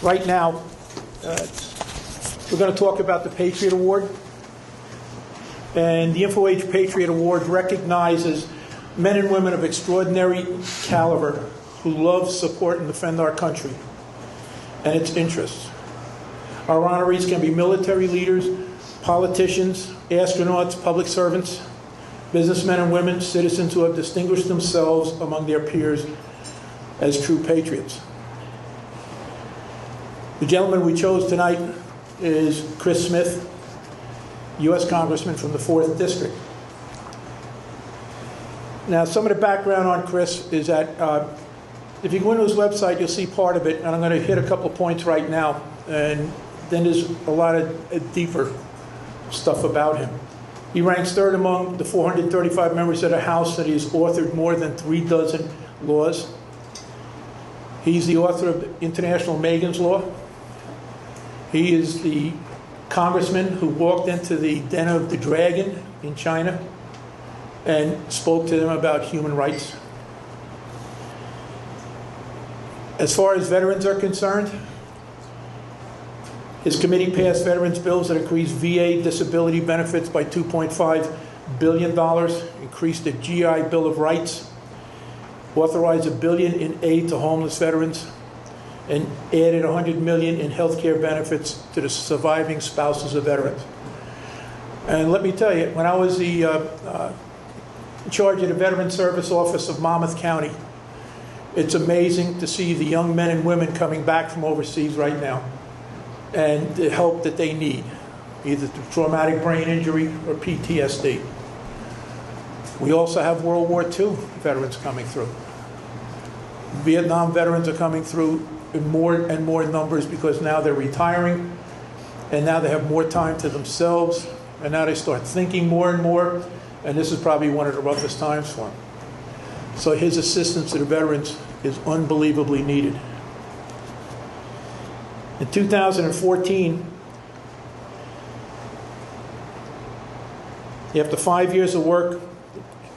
Right now, we're going to talk about the Patriot Award. And the InfoAge Patriot Award recognizes men and women of extraordinary caliber who love, support, and defend our country and its interests. Our honorees can be military leaders, politicians, astronauts, public servants, businessmen and women, citizens who have distinguished themselves among their peers as true patriots. The gentleman we chose tonight is Chris Smith, U.S. Congressman from the 4th District. Now, some of the background on Chris is that if you go into his website, you'll see part of it, and I'm going to hit a couple of points right now, and then there's a lot of deeper stuff about him. He ranks third among the 435 members of the House that he's authored more than 36 laws. He's the author of International Megan's Law. He is the congressman who walked into the den of the dragon in China and spoke to them about human rights. As far as veterans are concerned, his committee passed veterans bills that increased VA disability benefits by $2.5 billion, increased the GI Bill of Rights, authorized $1 billion in aid to homeless veterans, and added $100 million in health care benefits to the surviving spouses of veterans. And let me tell you, when I was in charge of the Veterans Service Office of Monmouth County, it's amazing to see the young men and women coming back from overseas right now and the help that they need, either through traumatic brain injury or PTSD. We also have World War II veterans coming through. Vietnam veterans are coming through in more and more numbers because now they're retiring, and now they have more time to themselves, and now they start thinking more and more, and this is probably one of the roughest times for them. So his assistance to the veterans is unbelievably needed. In 2014, after 5 years of work,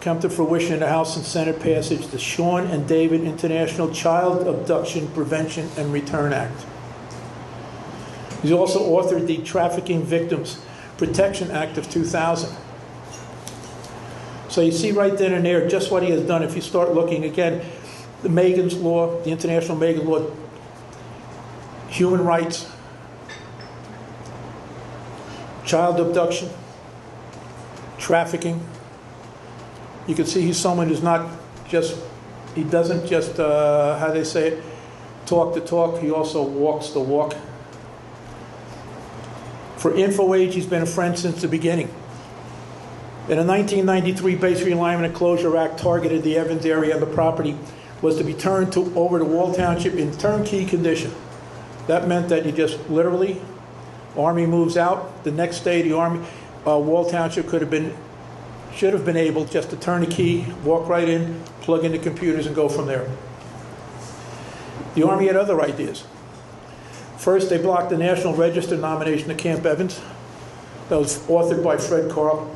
come to fruition in the House and Senate passage, the Sean and David International Child Abduction Prevention and Return Act. He's also authored the Trafficking Victims Protection Act of 2000. So you see right then and there just what he has done. If you start looking again, the Megan's Law, the International Megan's Law, human rights, child abduction, trafficking. You can see he's someone who's not just, he doesn't just, how they say it, talk the talk, he also walks the walk. For InfoAge, he's been a friend since the beginning. In a 1993 Base Realignment and Closure Act targeted the Evans area, and the property was to be turned over to Wall Township in turnkey condition. That meant that you just literally, Army moves out, the next day the Army, Wall Township should have been able just to turn a key, walk right in, plug in the computers, and go from there. The Army had other ideas. First, they blocked the National Register nomination of Camp Evans. That was authored by Fred Carl.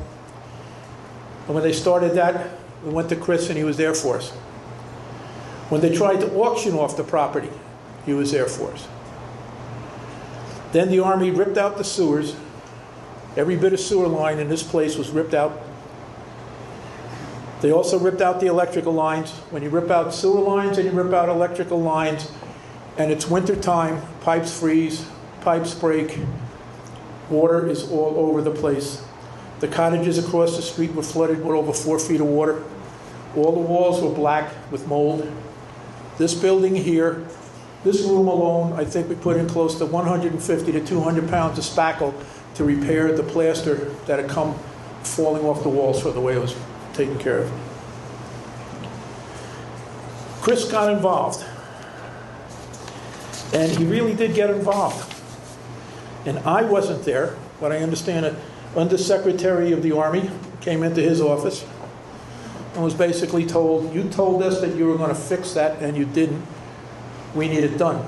And when they started that, we went to Chris, and he was there for us. When they tried to auction off the property, he was there for us. Then the Army ripped out the sewers. Every bit of sewer line in this place was ripped out. They also ripped out the electrical lines. When you rip out sewer lines and you rip out electrical lines, and it's winter time, pipes freeze, pipes break, water is all over the place. The cottages across the street were flooded with over 4 feet of water. All the walls were black with mold. This building here, this room alone, I think we put in close to 150 to 200 pounds of spackle to repair the plaster that had come falling off the walls for the way it was taken care of. Chris got involved, and he really did get involved. And I wasn't there, but I understand an Undersecretary of the Army came into his office and was basically told, you told us that you were going to fix that, and you didn't. We need it done.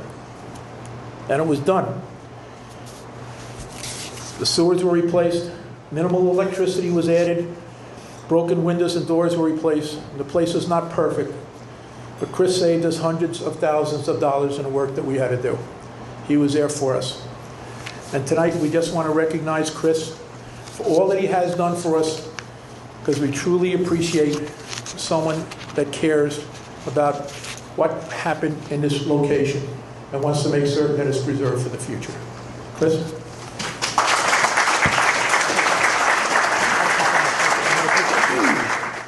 And it was done. The sewers were replaced, minimal electricity was added, broken windows and doors were replaced. The place was not perfect, but Chris saved us hundreds of thousands of dollars in the work that we had to do. he was there for us. And tonight, we just want to recognize Chris for all that he has done for us, because we truly appreciate someone that cares about what happened in this location and wants to make certain that it's preserved for the future. Chris?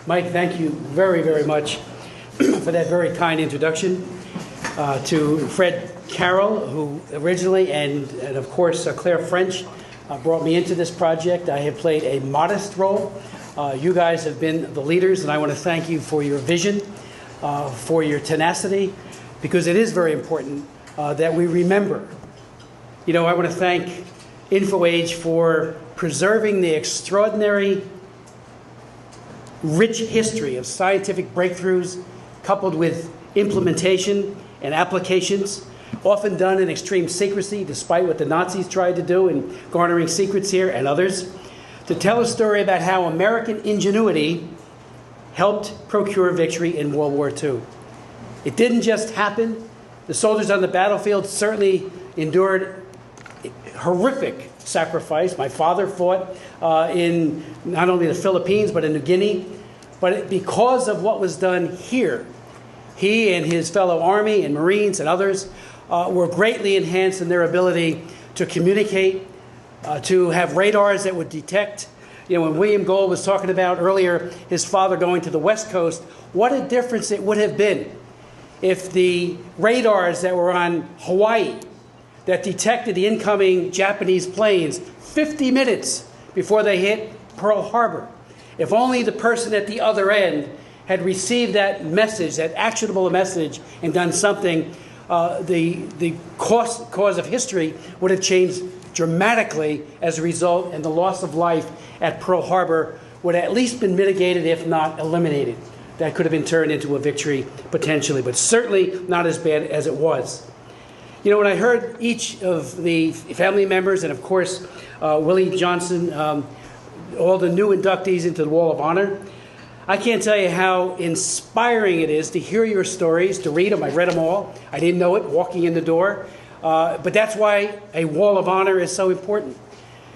Mike, thank you very, very much for that very kind introduction. To Fred Carroll, who originally, and of course Claire French, brought me into this project. I have played a modest role. You guys have been the leaders, and I want to thank you for your vision, for your tenacity, because it is very important that we remember. You know, I want to thank InfoAge for preserving the extraordinary, rich history of scientific breakthroughs coupled with implementation and applications, often done in extreme secrecy, despite what the Nazis tried to do in garnering secrets here and others, to tell a story about how American ingenuity helped procure victory in World War II. It didn't just happen. The soldiers on the battlefield certainly endured horrific sacrifice. My father fought in not only the Philippines, but in New Guinea. But because of what was done here, he and his fellow Army and Marines and others were greatly enhanced in their ability to communicate, to have radars that would detect. You know, when William Gold was talking about earlier his father going to the West Coast, what a difference it would have been if the radars that were on Hawaii that detected the incoming Japanese planes 50 minutes before they hit Pearl Harbor, if only the person at the other end had received that message, that actionable message, and done something, the cause of history would have changed dramatically as a result, and the loss of life at Pearl Harbor would have at least been mitigated, if not eliminated. That could have been turned into a victory potentially, but certainly not as bad as it was. You know, when I heard each of the family members, and of course, Willie Johnson, all the new inductees into the Wall of Honor, I can't tell you how inspiring it is to hear your stories, to read them. I read them all. I didn't know it walking in the door. But that's why a Wall of Honor is so important,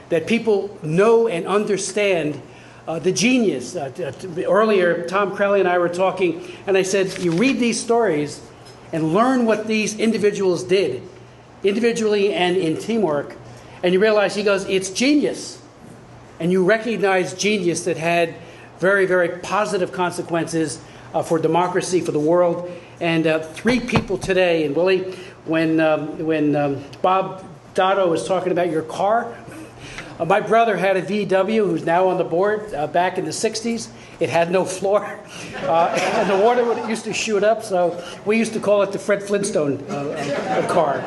that people know and understand the genius. Earlier, Tom Crowley and I were talking, and I said, you read these stories and learn what these individuals did, individually and in teamwork, and you realize, he goes, it's genius. And you recognize genius that had very, very positive consequences for democracy, for the world. And 3 people today, and Willie, when Bob Dotto was talking about your car, my brother had a VW who's now on the board back in the 60s. It had no floor, and the water used to shoot up, so we used to call it the Fred Flintstone car.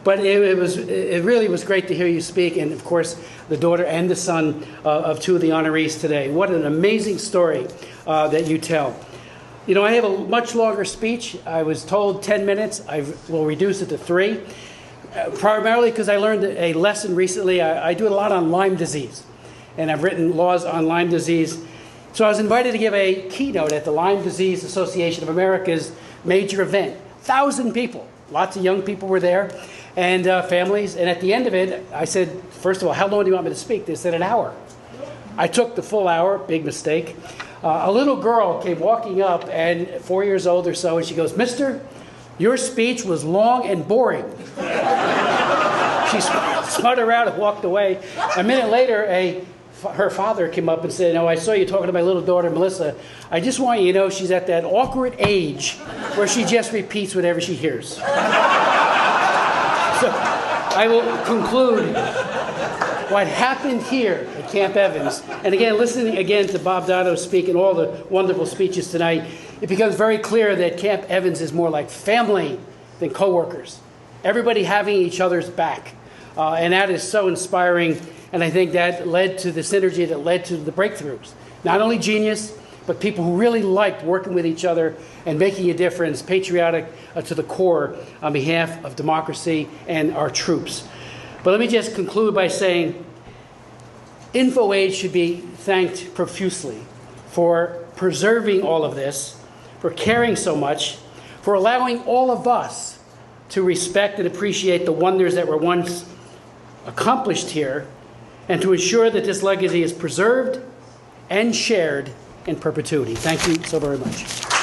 But it really was great to hear you speak, and of course, the daughter and the son of 2 of the honorees today. What an amazing story that you tell. You know, I have a much longer speech. I was told 10 minutes. I will reduce it to 3, primarily because I learned a lesson recently. I do a lot on Lyme disease, and I've written laws on Lyme disease. So I was invited to give a keynote at the Lyme Disease Association of America's major event. 1,000 people, lots of young people were there, and families. And at the end of it, I said, first of all, how long do you want me to speak? They said an hour. I took the full hour, big mistake. A little girl came walking up, and 4 years old or so, and she goes, "Mister, your speech was long and boring." She spun around and walked away. A minute later, her father came up and said, "No, I saw you talking to my little daughter, Melissa. I just want you to know she's at that awkward age where she just repeats whatever she hears." So I will conclude what happened here at Camp Evans. And again, listening again to Bob Dotto speak and all the wonderful speeches tonight, it becomes very clear that Camp Evans is more like family than coworkers. Everybody having each other's back. And that is so inspiring. And I think that led to the synergy that led to the breakthroughs. Not only genius, but people who really liked working with each other and making a difference, patriotic to the core on behalf of democracy and our troops. But let me just conclude by saying InfoAge should be thanked profusely for preserving all of this, for caring so much, for allowing all of us to respect and appreciate the wonders that were once accomplished here, and to ensure that this legacy is preserved and shared in perpetuity. Thank you so very much.